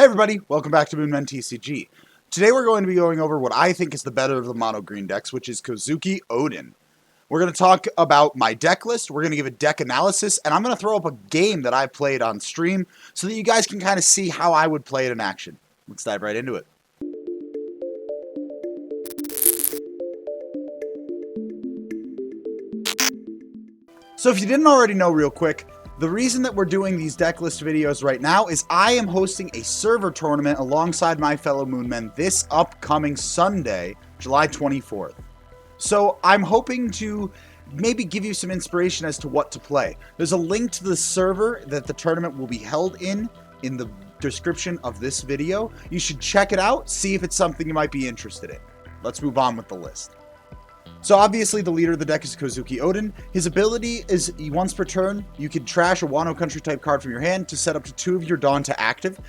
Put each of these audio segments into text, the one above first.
everybody, welcome back to Moonmen TCG. Today we're going to be going over what I think is the better of the mono green decks, which is Kozuki Oden. We're going to talk about my deck list, we're going to give a deck analysis, and I'm going to throw up a game that I played on stream so that you guys can kind of see how I would play it in action. Let's dive right into it. So if you didn't already know real quick, the reason that we're doing these deck list videos right now is I am hosting a server tournament alongside my fellow Moonmen this upcoming Sunday, July 24th. So I'm hoping to maybe give you some inspiration as to what to play. There's a link to the server that the tournament will be held in the description of this video. You should check it out, see if it's something you might be interested in. Let's move on with the list. So obviously the leader of the deck is Kozuki Oden. His ability is once per turn, you can trash a Wano Country type card from your hand to set up to 2 of your Dawn to active.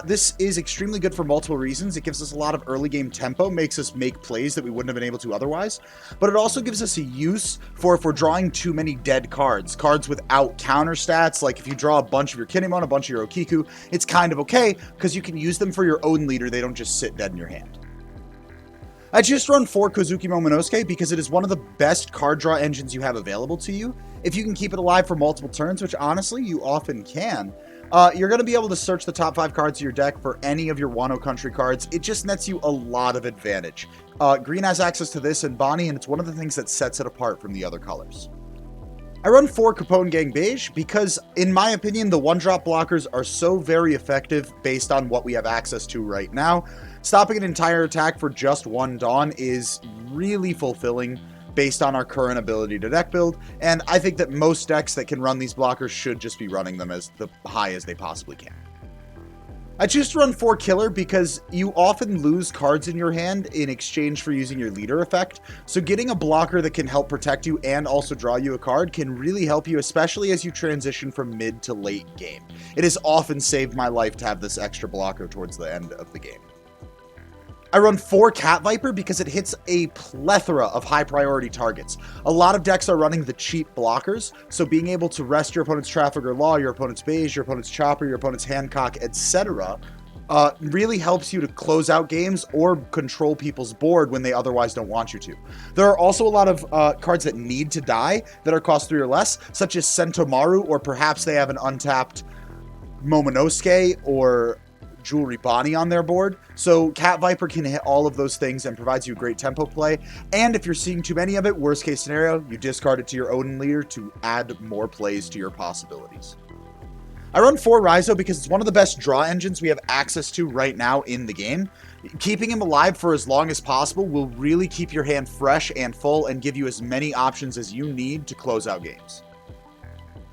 This is extremely good for multiple reasons. It gives us a lot of early game tempo, makes us make plays that we wouldn't have been able to otherwise. But it also gives us a use for if we're drawing too many dead cards, cards without counter stats, like if you draw a bunch of your Kinemon, a bunch of your Okiku, it's kind of okay because you can use them for your own leader. They don't just sit dead in your hand. I just run 4 Kozuki Momonosuke because it is one of the best card draw engines you have available to you. If you can keep it alive for multiple turns, which honestly you often can, you're going to be able to search the top 5 cards of your deck for any of your Wano Country cards. It just nets you a lot of advantage. Green has access to this and Bonnie, and it's one of the things that sets it apart from the other colors. I run 4 Capone Gang Beige because, in my opinion, the 1-drop blockers are so very effective based on what we have access to right now. Stopping an entire attack for just 1 Dawn is really fulfilling based on our current ability to deck build, and I think that most decks that can run these blockers should just be running them as high as they possibly can. I choose to run 4 Killer because you often lose cards in your hand in exchange for using your leader effect, so getting a blocker that can help protect you and also draw you a card can really help you, especially as you transition from mid to late game. It has often saved my life to have this extra blocker towards the end of the game. I run 4 Cat Viper because it hits a plethora of high priority targets. A lot of decks are running the cheap blockers, so being able to rest your opponent's Trafficker Law, your opponent's Beige, your opponent's Chopper, your opponent's Hancock, etc. Really helps you to close out games or control people's board when they otherwise don't want you to. There are also a lot of cards that need to die that are cost 3 or less, such as Sentomaru, or perhaps they have an untapped Momonosuke or Jewelry Bonnie on their board. So Cat Viper can hit all of those things and provides you great tempo play. And if you're seeing too many of it, worst case scenario, you discard it to your Oden leader to add more plays to your possibilities. I run 4 Raizo because it's one of the best draw engines we have access to right now in the game. Keeping him alive for as long as possible will really keep your hand fresh and full and give you as many options as you need to close out games.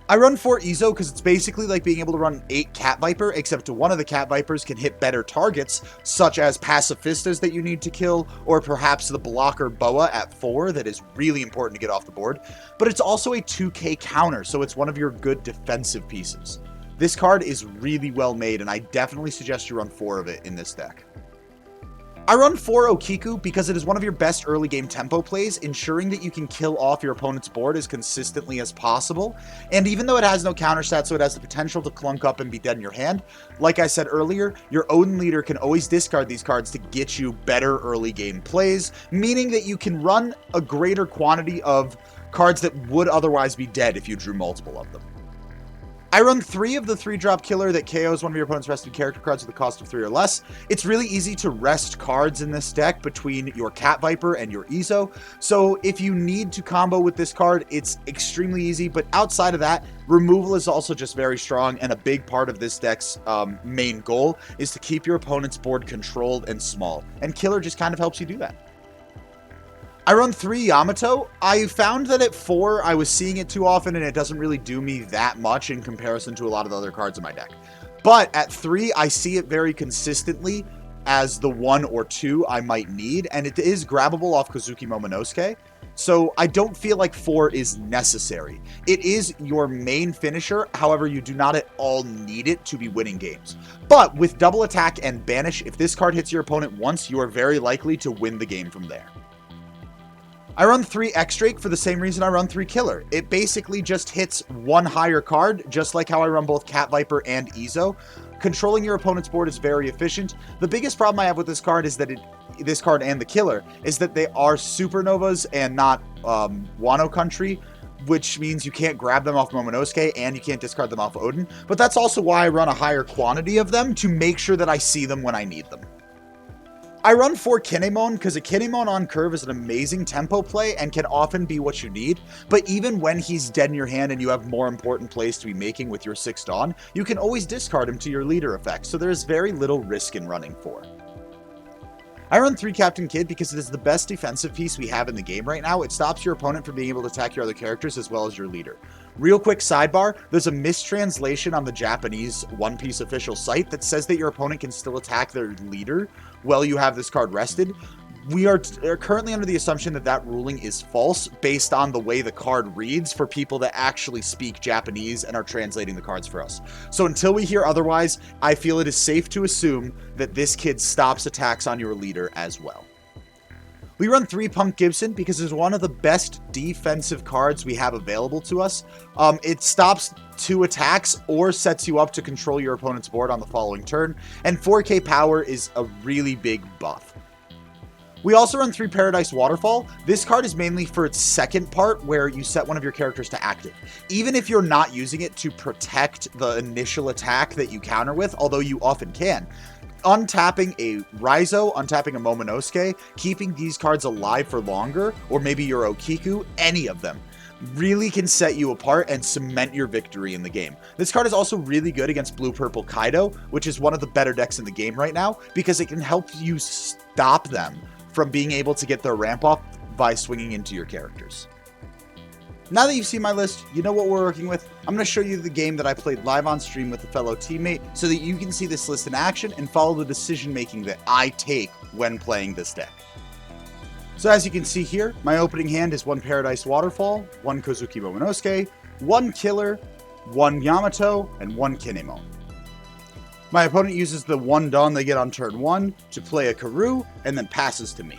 I run 4 Izo because it's basically like being able to run 8 Cat Viper, except one of the Cat Vipers can hit better targets, such as Pacifistas that you need to kill, or perhaps the blocker Boa at 4 that is really important to get off the board. But it's also a 2k counter, so it's one of your good defensive pieces. This card is really well made, and I definitely suggest you run 4 of it in this deck. I run 4 Okiku because it is one of your best early game tempo plays, ensuring that you can kill off your opponent's board as consistently as possible. And even though it has no counter stat, so it has the potential to clunk up and be dead in your hand, like I said earlier, your own leader can always discard these cards to get you better early game plays, meaning that you can run a greater quantity of cards that would otherwise be dead if you drew multiple of them. I run 3 of the 3-drop Killer that KOs one of your opponent's rested character cards with a cost of 3 or less. It's really easy to rest cards in this deck between your Cat Viper and your Izo, so if you need to combo with this card, it's extremely easy, but outside of that, removal is also just very strong, and a big part of this deck's main goal is to keep your opponent's board controlled and small, and Killer just kind of helps you do that. I run 3 Yamato. I found that at 4, I was seeing it too often, and it doesn't really do me that much in comparison to a lot of the other cards in my deck. But at 3, I see it very consistently as the 1 or 2 I might need, and it is grabbable off Kozuki Momonosuke, so I don't feel like 4 is necessary. It is your main finisher, however, you do not at all need it to be winning games. But with double attack and banish, if this card hits your opponent once, you are very likely to win the game from there. I run 3 X-Drake for the same reason I run 3 Killer. It basically just hits one higher card, just like how I run both Cat Viper and Izo. Controlling your opponent's board is very efficient. The biggest problem I have with this card is that this card and the killer is that they are supernovas and not Wano Country, which means you can't grab them off Momonosuke and you can't discard them off Oden. But that's also why I run a higher quantity of them to make sure that I see them when I need them. I run 4 Kinemon because a Kinemon on curve is an amazing tempo play and can often be what you need, but even when he's dead in your hand and you have more important plays to be making with your 6 Dawn, you can always discard him to your leader effect, so there's very little risk in running 4. I run 3 Captain Kid because it is the best defensive piece we have in the game right now. It stops your opponent from being able to attack your other characters as well as your leader. Real quick sidebar, there's a mistranslation on the Japanese One Piece official site that says that your opponent can still attack their leader while you have this card rested. We are currently under the assumption that that ruling is false based on the way the card reads for people that actually speak Japanese and are translating the cards for us. So until we hear otherwise, I feel it is safe to assume that this kid stops attacks on your leader as well. We run 3 Punk Gibson because it's one of the best defensive cards we have available to us. It stops 2 attacks or sets you up to control your opponent's board on the following turn, and 4k power is a really big buff. We also run 3 Paradise Waterfall. This card is mainly for its second part where you set one of your characters to active. Even if you're not using it to protect the initial attack that you counter with, although you often can, untapping a Raizo, untapping a Momonosuke, keeping these cards alive for longer, or maybe your Okiku, any of them, really can set you apart and cement your victory in the game. This card is also really good against Blue-Purple Kaido, which is one of the better decks in the game right now, because it can help you stop them from being able to get their ramp off by swinging into your characters. Now that you've seen my list, you know what we're working with. I'm going to show you the game that I played live on stream with a fellow teammate so that you can see this list in action and follow the decision making that I take when playing this deck. So as you can see here, my opening hand is 1 Paradise Waterfall, 1 Kozuki Momonosuke, 1 Killer, 1 Yamato, and 1 Kinemon. My opponent uses the 1 Dawn they get on turn 1 to play a Karoo, and then passes to me.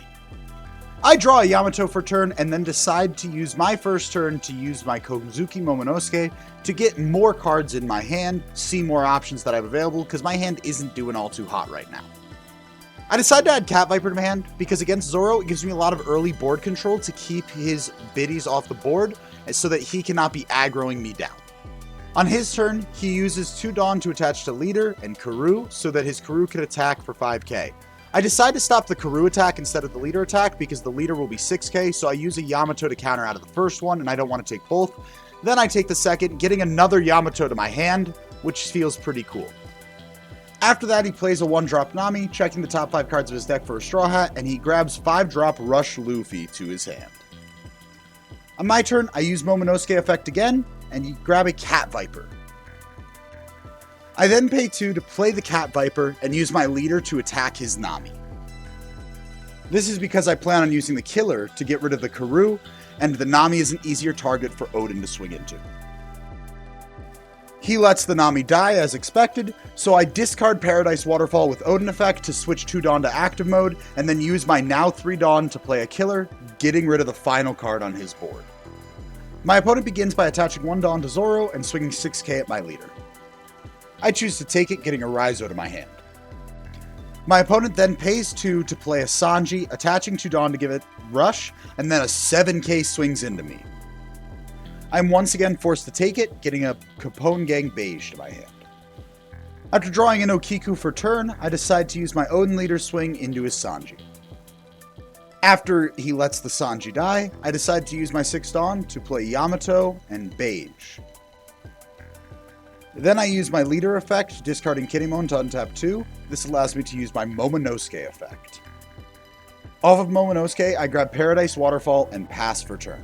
I draw a Yamato for turn, and then decide to use my first turn to use my Kozuki Momonosuke to get more cards in my hand, see more options that I have available, because my hand isn't doing all too hot right now. I decide to add Cat Viper to my hand, because against Zoro, it gives me a lot of early board control to keep his biddies off the board, so that he cannot be aggroing me down. On his turn, he uses 2 Dawn to attach to leader and Karoo so that his Karoo can attack for 5k. I decide to stop the Karoo attack instead of the leader attack because the leader will be 6k, so I use a Yamato to counter out of the first one, and I don't want to take both. Then I take the second, getting another Yamato to my hand, which feels pretty cool. After that, he plays a 1-drop Nami, checking the top 5 cards of his deck for a Straw Hat, and he grabs 5-drop Rush Luffy to his hand. On my turn, I use Momonosuke effect again, and you grab a Cat Viper. I then pay 2 to play the Cat Viper and use my leader to attack his Nami. This is because I plan on using the killer to get rid of the Karoo, and the Nami is an easier target for Oden to swing into. He lets the Nami die as expected, so I discard Paradise Waterfall with Oden effect to switch 2 Dawn to active mode, and then use my now 3 Dawn to play a killer, getting rid of the final card on his board. My opponent begins by attaching 1 Dawn to Zoro and swinging 6k at my leader. I choose to take it, getting a Raizo to my hand. My opponent then pays 2 to play a Sanji, attaching 2 Dawn to give it Rush, and then a 7k swings into me. I'm once again forced to take it, getting a Capone Gang Beige to my hand. After drawing an Okiku for turn, I decide to use my Oden leader swing into his Sanji. After he lets the Sanji die, I decide to use my 6 Dawn to play Yamato and Beige. Then I use my leader effect, discarding Kinemon to untap 2. This allows me to use my Momonosuke effect. Off of Momonosuke, I grab Paradise Waterfall and pass for turn.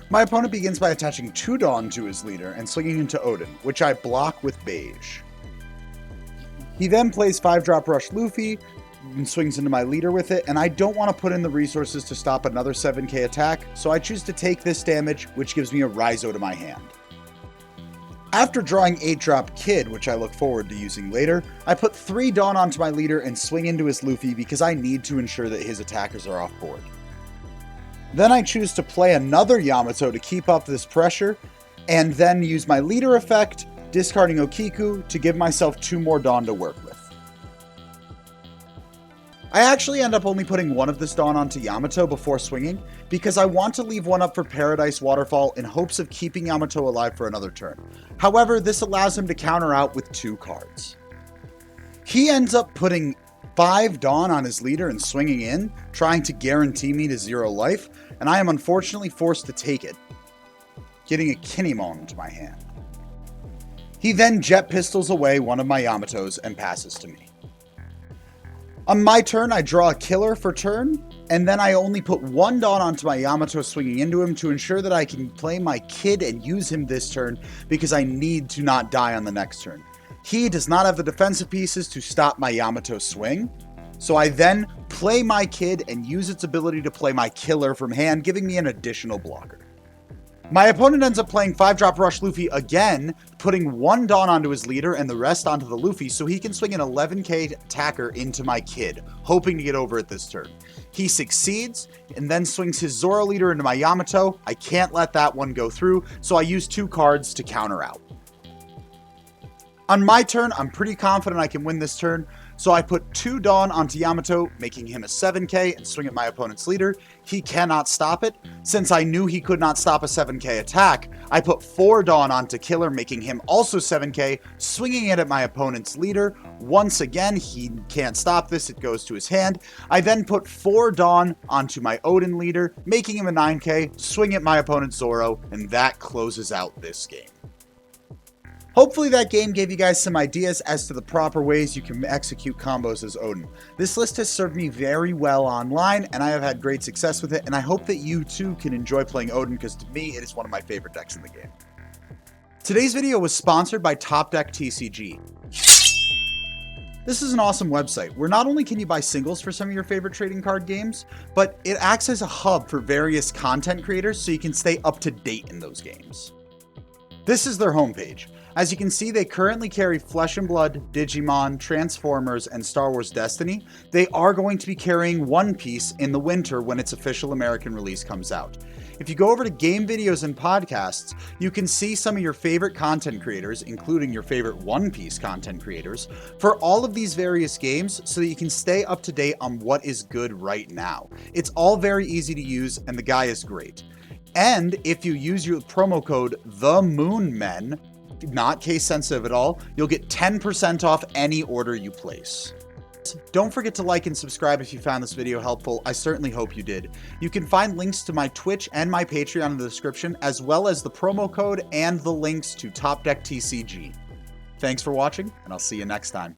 My opponent begins by attaching 2 Dawn to his leader and swinging into Oden, which I block with Beige. He then plays 5-drop Rush Luffy and swings into my leader with it, and I don't want to put in the resources to stop another 7k attack, so I choose to take this damage, which gives me a Raizo to my hand. After drawing 8-drop Kid, which I look forward to using later, I put 3 Dawn onto my leader and swing into his Luffy because I need to ensure that his attackers are off board. Then I choose to play another Yamato to keep up this pressure, and then use my leader effect discarding Okiku to give myself 2 more Dawn to work with. I actually end up only putting 1 of this Dawn onto Yamato before swinging, because I want to leave 1 up for Paradise Waterfall in hopes of keeping Yamato alive for another turn. However, this allows him to counter out with 2 cards. He ends up putting 5 Dawn on his leader and swinging in, trying to guarantee me to 0 life, and I am unfortunately forced to take it, getting a Kinemon into my hand. He then jet pistols away 1 of my Yamatos and passes to me. On my turn, I draw a killer for turn, and then I only put 1 Dawn onto my Yamato swinging into him to ensure that I can play my kid and use him this turn because I need to not die on the next turn. He does not have the defensive pieces to stop my Yamato swing, so I then play my kid and use its ability to play my killer from hand, giving me an additional blocker. My opponent ends up playing 5-drop Rush Luffy again, putting 1 Dawn onto his leader and the rest onto the Luffy so he can swing an 11k attacker into my kid, hoping to get over it this turn. He succeeds and then swings his Zoro leader into my Yamato. I can't let that one go through, so I use 2 cards to counter out. On my turn, I'm pretty confident I can win this turn, so I put 2 Dawn onto Yamato, making him a 7k, and swing at my opponent's leader. He cannot stop it. Since I knew he could not stop a 7k attack, I put 4 Dawn onto Killer, making him also 7k, swinging it at my opponent's leader. Once again, he can't stop this, it goes to his hand. I then put 4 Dawn onto my Oden leader, making him a 9k, swing at my opponent's Zoro, and that closes out this game. Hopefully that game gave you guys some ideas as to the proper ways you can execute combos as Oden. This list has served me very well online, and I have had great success with it, and I hope that you too can enjoy playing Oden, because to me, it is one of my favorite decks in the game. Today's video was sponsored by Top Deck TCG. This is an awesome website where not only can you buy singles for some of your favorite trading card games, but it acts as a hub for various content creators so you can stay up to date in those games. This is their homepage. As you can see, they currently carry Flesh and Blood, Digimon, Transformers, and Star Wars Destiny. They are going to be carrying One Piece in the winter when its official American release comes out. If you go over to game videos and podcasts, you can see some of your favorite content creators, including your favorite One Piece content creators, for all of these various games so that you can stay up to date on what is good right now. It's all very easy to use, and the guy is great. And if you use your promo code TheMoonmen, not case sensitive at all, you'll get 10% off any order you place. Don't forget to like and subscribe if you found this video helpful. I certainly hope you did. You can find links to my Twitch and my Patreon in the description, as well as the promo code and the links to Top Deck TCG. Thanks for watching, and I'll see you next time.